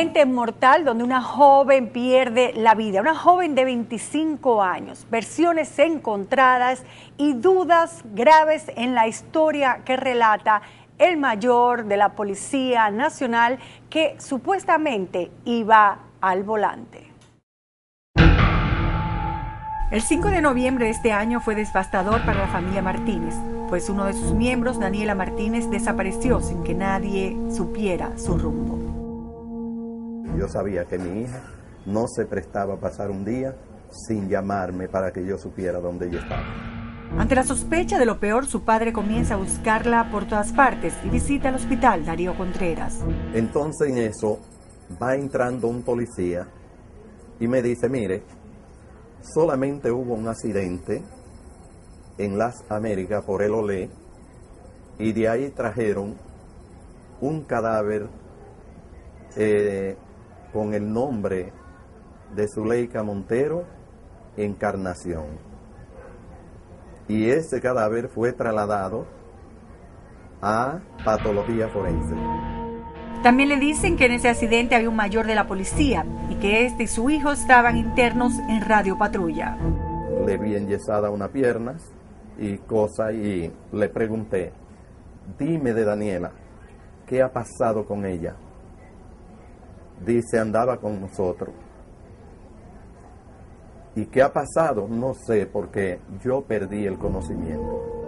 accidente mortal donde una joven pierde la vida, una joven de 25 años. Versiones encontradas y dudas graves en la historia que relata el mayor de la Policía Nacional que supuestamente iba al volante. El 5 de noviembre de este año fue devastador para la familia Martínez, pues uno de sus miembros, Daniela Martínez, desapareció sin que nadie supiera su rumbo. Yo sabía que mi hija no se prestaba a pasar un día sin llamarme para que yo supiera dónde ella estaba. Ante la sospecha de lo peor, su padre comienza a buscarla por todas partes y visita el hospital Darío Contreras. Entonces en eso va entrando un policía y me dice, mire, solamente hubo un accidente en Las Américas por el Olé y de ahí trajeron un cadáver con el nombre de Zuleika Montero, Encarnación. Y ese cadáver fue trasladado a patología forense. También le dicen que en ese accidente había un mayor de la policía y que este y su hijo estaban internos en Radio Patrulla. Le vi enyesada una pierna y cosa y le pregunté, dime de Daniela, ¿qué ha pasado con ella? Dice, andaba con nosotros. ¿Y qué ha pasado? No sé, porque yo perdí el conocimiento.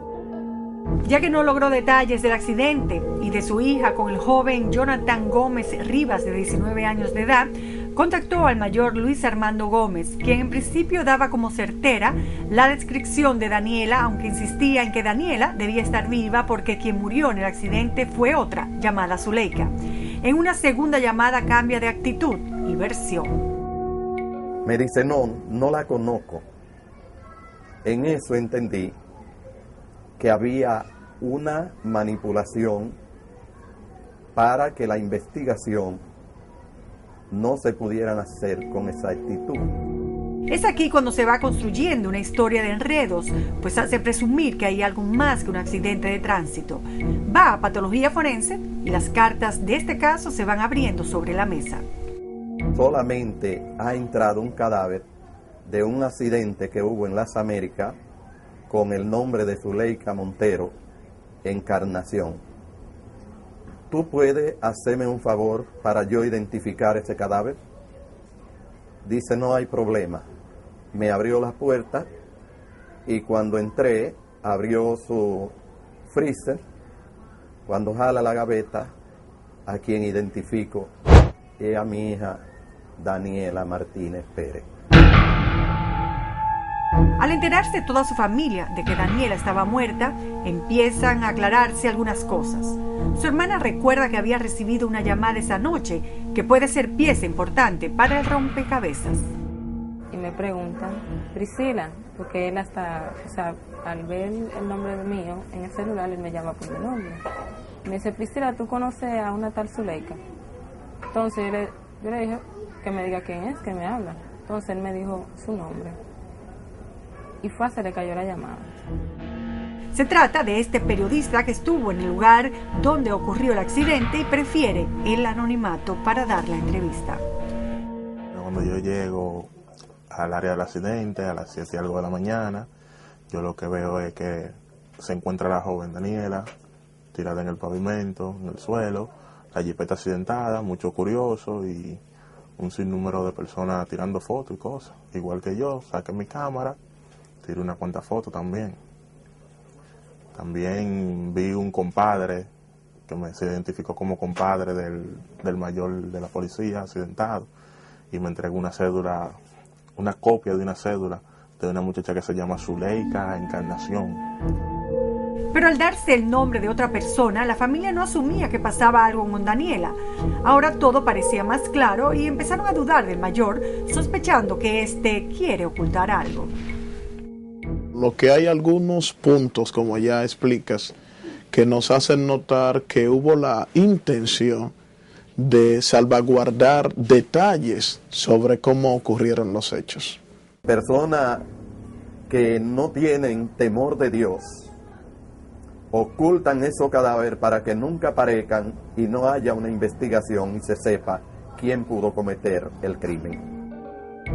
Ya que no logró detalles del accidente y de su hija con el joven Jonathan Gómez Rivas, de 19 años de edad, contactó al mayor Luis Armando Gómez, quien en principio daba como certera la descripción de Daniela, aunque insistía en que Daniela debía estar viva porque quien murió en el accidente fue otra, llamada Zuleika. En una segunda llamada cambia de actitud y versión. Me dice, no la conozco. En eso entendí que había una manipulación para que la investigación no se pudieran hacer con exactitud. Es aquí cuando se va construyendo una historia de enredos, pues hace presumir que hay algo más que un accidente de tránsito. Va a patología forense y las cartas de este caso se van abriendo sobre la mesa. Solamente ha entrado un cadáver de un accidente que hubo en Las Américas con el nombre de Zuleika Montero, Encarnación. ¿Tú puedes hacerme un favor para yo identificar ese cadáver? Dice, no hay problema. Me abrió la puerta y cuando entré, abrió su freezer. Cuando jala la gaveta, a quien identifico es a mi hija Daniela Martínez Pérez. Al enterarse toda su familia de que Daniela estaba muerta, empiezan a aclararse algunas cosas. Su hermana recuerda que había recibido una llamada esa noche que puede ser pieza importante para el rompecabezas. Y me preguntan, Priscila, porque él hasta, al ver el nombre mío en el celular, él me llama por mi nombre. Me dice, Priscila, ¿tú conoces a una tal Zuleika? Entonces yo le dije que me diga quién es, que me habla. Entonces él me dijo su nombre. Y se le cayó la llamada. Se trata de este periodista que estuvo en el lugar donde ocurrió el accidente y prefiere el anonimato para dar la entrevista. Cuando yo llego al área del accidente, a las 7 y algo de la mañana, yo lo que veo es que se encuentra la joven Daniela, tirada en el pavimento, en el suelo, la jipeta accidentada, mucho curioso y un sinnúmero de personas tirando fotos y cosas. Igual que yo, saqué mi cámara, tiré una cuanta foto también. También vi un compadre que se identificó como compadre del mayor de la policía accidentado y me entregó una cédula, una copia de una cédula de una muchacha que se llama Zuleika Encarnación. Pero al darse el nombre de otra persona, la familia no asumía que pasaba algo con Daniela. Ahora todo parecía más claro y empezaron a dudar del mayor, sospechando que éste quiere ocultar algo. Lo que hay algunos puntos, como ya explicas, que nos hacen notar que hubo la intención de salvaguardar detalles sobre cómo ocurrieron los hechos. Personas que no tienen temor de Dios ocultan esos cadáveres para que nunca aparezcan y no haya una investigación y se sepa quién pudo cometer el crimen.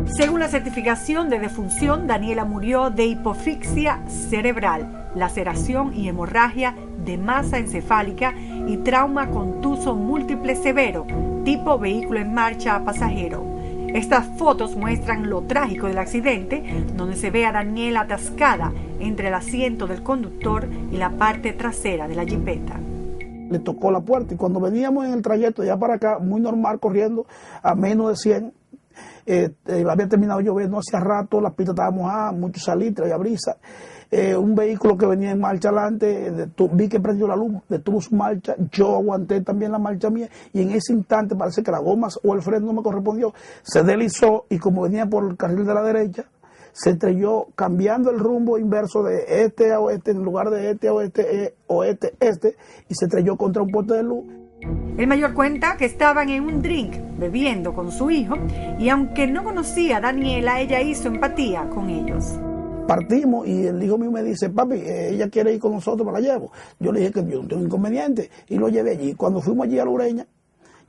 Según la certificación de defunción, Daniela murió de hipoxia cerebral, laceración y hemorragia de masa encefálica y trauma contuso múltiple severo, tipo vehículo en marcha pasajero. Estas fotos muestran lo trágico del accidente, donde se ve a Daniela atascada entre el asiento del conductor y la parte trasera de la jipeta. Le tocó la puerta y cuando veníamos en el trayecto ya para acá, muy normal, corriendo a menos de 100, había terminado lloviendo hacía rato, la pista estaba mojada, mucho salitre, había brisa. Un vehículo que venía en marcha adelante, vi que prendió la luz, detuvo su marcha, yo aguanté también la marcha mía y en ese instante parece que las gomas o el freno no me correspondió, se deslizó y como venía por el carril de la derecha, se estrelló cambiando el rumbo inverso de este a oeste, en lugar de este a oeste, oeste, y se estrelló contra un poste de luz. El mayor cuenta que estaban en un drink bebiendo con su hijo y aunque no conocía a Daniela, ella hizo empatía con ellos. Partimos y el hijo mío me dice, papi, ella quiere ir con nosotros, me la llevo. Yo le dije que yo no tengo inconveniente y lo llevé allí. Cuando fuimos allí a la Ureña,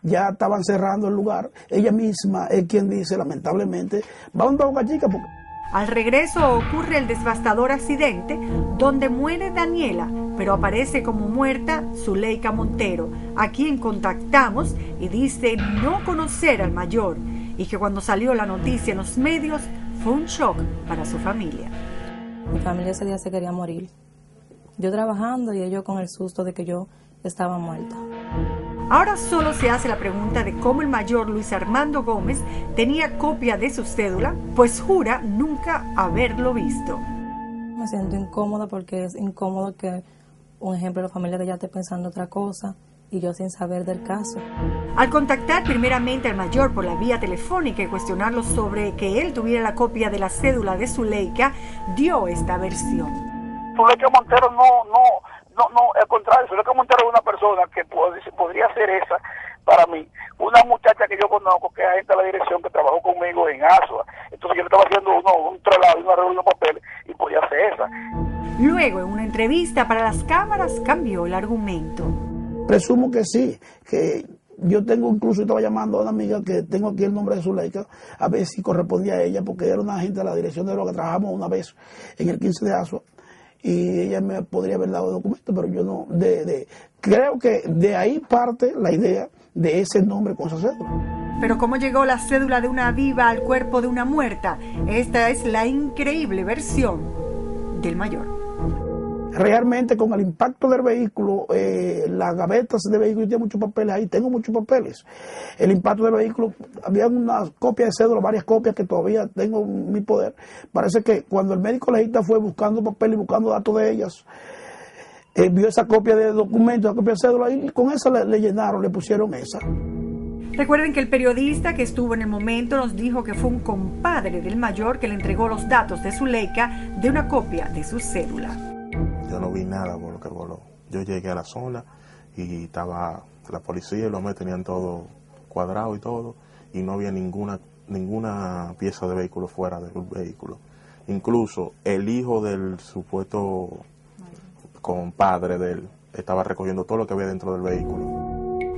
ya estaban cerrando el lugar. Ella misma es quien dice, lamentablemente, vamos a Boca Chica porque... Al regreso ocurre el devastador accidente donde muere Daniela, pero aparece como muerta Zuleika Montero, a quien contactamos y dice no conocer al mayor y que cuando salió la noticia en los medios fue un shock para su familia. Mi familia ese día se quería morir. Yo trabajando y ellos con el susto de que yo estaba muerta. Ahora solo se hace la pregunta de cómo el mayor Luis Armando Gómez tenía copia de su cédula, pues jura nunca haberlo visto. Me siento incómoda porque es incómodo que, un ejemplo, la familia de ella esté pensando otra cosa y yo sin saber del caso. Al contactar primeramente al mayor por la vía telefónica y cuestionarlo sobre que él tuviera la copia de la cédula de Zuleika, dio esta versión. Zuleika Montero no, al contrario, Zuleika Montero es una persona que podría ser esa para mí. Una muchacha que yo conozco, que es agente de la dirección, que trabajó conmigo en ASUA. Entonces yo le estaba haciendo un traslado y una reunión de papeles y podía ser esa. Luego, en una entrevista para las cámaras, cambió el argumento. Presumo que sí, que yo tengo incluso, estaba llamando a una amiga que tengo aquí el nombre de Zuleika, a ver si correspondía a ella, porque era una agente de la dirección de lo que trabajamos una vez en el 15 de ASUA. Y ella me podría haber dado documentos, pero yo no, creo que de ahí parte la idea de ese nombre con esa cédula. Pero ¿cómo llegó la cédula de una viva al cuerpo de una muerta? Esta es la increíble versión del mayor. Realmente con el impacto del vehículo, las gavetas de vehículo, yo tengo muchos papeles ahí, tengo muchos papeles. El impacto del vehículo, había una copia de cédula, varias copias que todavía tengo en mi poder. Parece que cuando el médico legista fue buscando papeles y buscando datos de ellas, vio esa copia de documentos, esa copia de cédula, y con esa le llenaron, le pusieron esa. Recuerden que el periodista que estuvo en el momento nos dijo que fue un compadre del mayor que le entregó los datos de Zuleika de una copia de su cédula. Yo no vi nada por lo que voló. Yo llegué a la zona y estaba la policía y los hombres tenían todo cuadrado y todo, y no había ninguna pieza de vehículo fuera del vehículo. Incluso el hijo del supuesto compadre de él estaba recogiendo todo lo que había dentro del vehículo.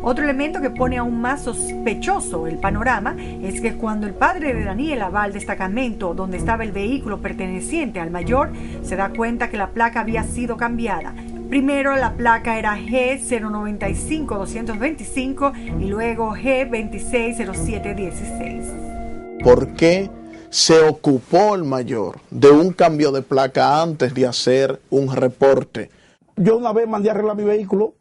Otro elemento que pone aún más sospechoso el panorama es que cuando el padre de Daniela va al destacamento donde estaba el vehículo perteneciente al mayor, se da cuenta que la placa había sido cambiada. Primero la placa era G095-225 y luego G260716. ¿Por qué se ocupó el mayor de un cambio de placa antes de hacer un reporte? Yo una vez mandé a arreglar mi vehículo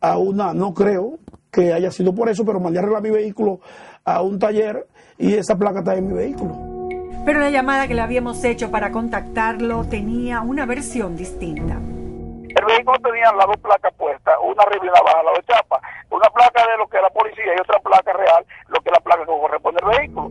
no creo que haya sido por eso, pero mandé a arreglar mi vehículo a un taller y esa placa está en mi vehículo. Pero la llamada que le habíamos hecho para contactarlo tenía una versión distinta. El vehículo tenía las dos placas puestas, una arriba y una abajo, las dos chapas. Una placa de lo que es la policía y otra placa real, lo que es la placa que corresponde al vehículo.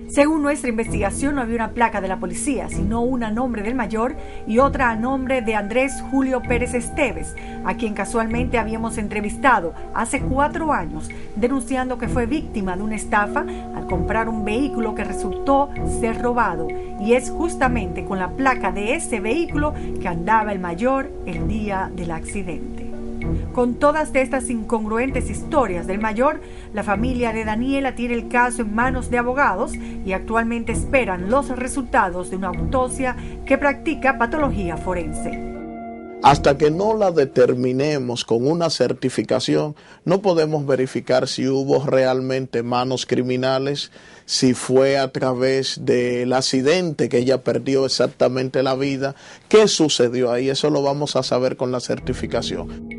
Según nuestra investigación, no había una placa de la policía, sino una a nombre del mayor y otra a nombre de Andrés Julio Pérez Esteves, a quien casualmente habíamos entrevistado hace 4 años, denunciando que fue víctima de una estafa al comprar un vehículo que resultó ser robado. Y es justamente con la placa de ese vehículo que andaba el mayor el día del accidente. Con todas estas incongruentes historias del mayor, la familia de Daniela tiene el caso en manos de abogados y actualmente esperan los resultados de una autopsia que practica patología forense. Hasta que no la determinemos con una certificación, no podemos verificar si hubo realmente manos criminales, si fue a través del accidente que ella perdió exactamente la vida, qué sucedió ahí. Eso lo vamos a saber con la certificación.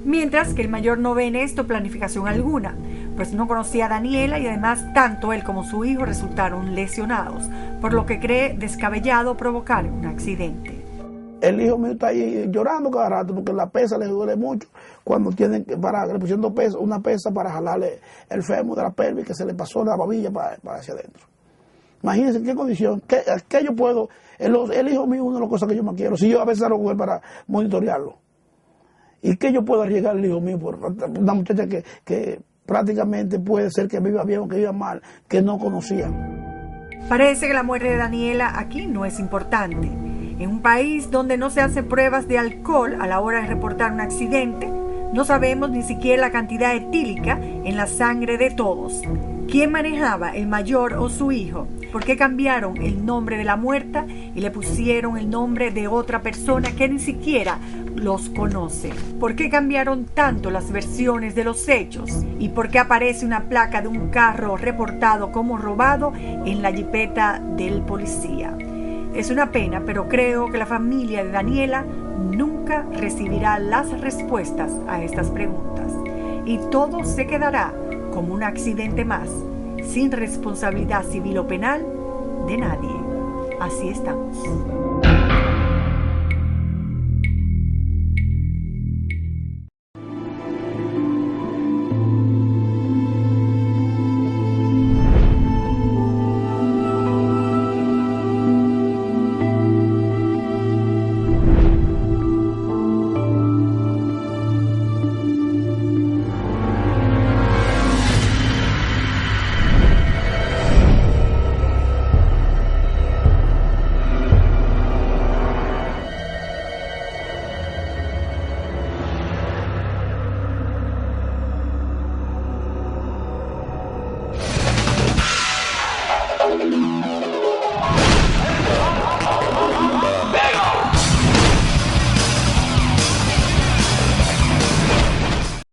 Mientras que el mayor no ve en esto planificación alguna, pues no conocía a Daniela y además tanto él como su hijo resultaron lesionados, por lo que cree descabellado provocar un accidente. El hijo mío está ahí llorando cada rato porque la pesa le duele mucho cuando tienen que le pusieron una pesa para jalarle el fémur de la pelvis que se le pasó la babilla para hacia adentro. Imagínense en qué condición, qué yo puedo, el hijo mío es una de las cosas que yo más quiero, si yo a veces lo voy para monitorearlo. ¿Y qué yo puedo arriesgar al hijo mío por una muchacha que prácticamente puede ser que viva bien o que viva mal, que no conocía? Parece que la muerte de Daniela aquí no es importante. En un país donde no se hacen pruebas de alcohol a la hora de reportar un accidente, no sabemos ni siquiera la cantidad etílica en la sangre de todos. ¿Quién manejaba, el mayor o su hijo? ¿Por qué cambiaron el nombre de la muerta y le pusieron el nombre de otra persona que ni siquiera los conoce? ¿Por qué cambiaron tanto las versiones de los hechos? ¿Y por qué aparece una placa de un carro reportado como robado en la jipeta del policía? Es una pena, pero creo que la familia de Daniela nunca recibirá las respuestas a estas preguntas. Y todo se quedará como un accidente más, sin responsabilidad civil o penal de nadie. Así estamos.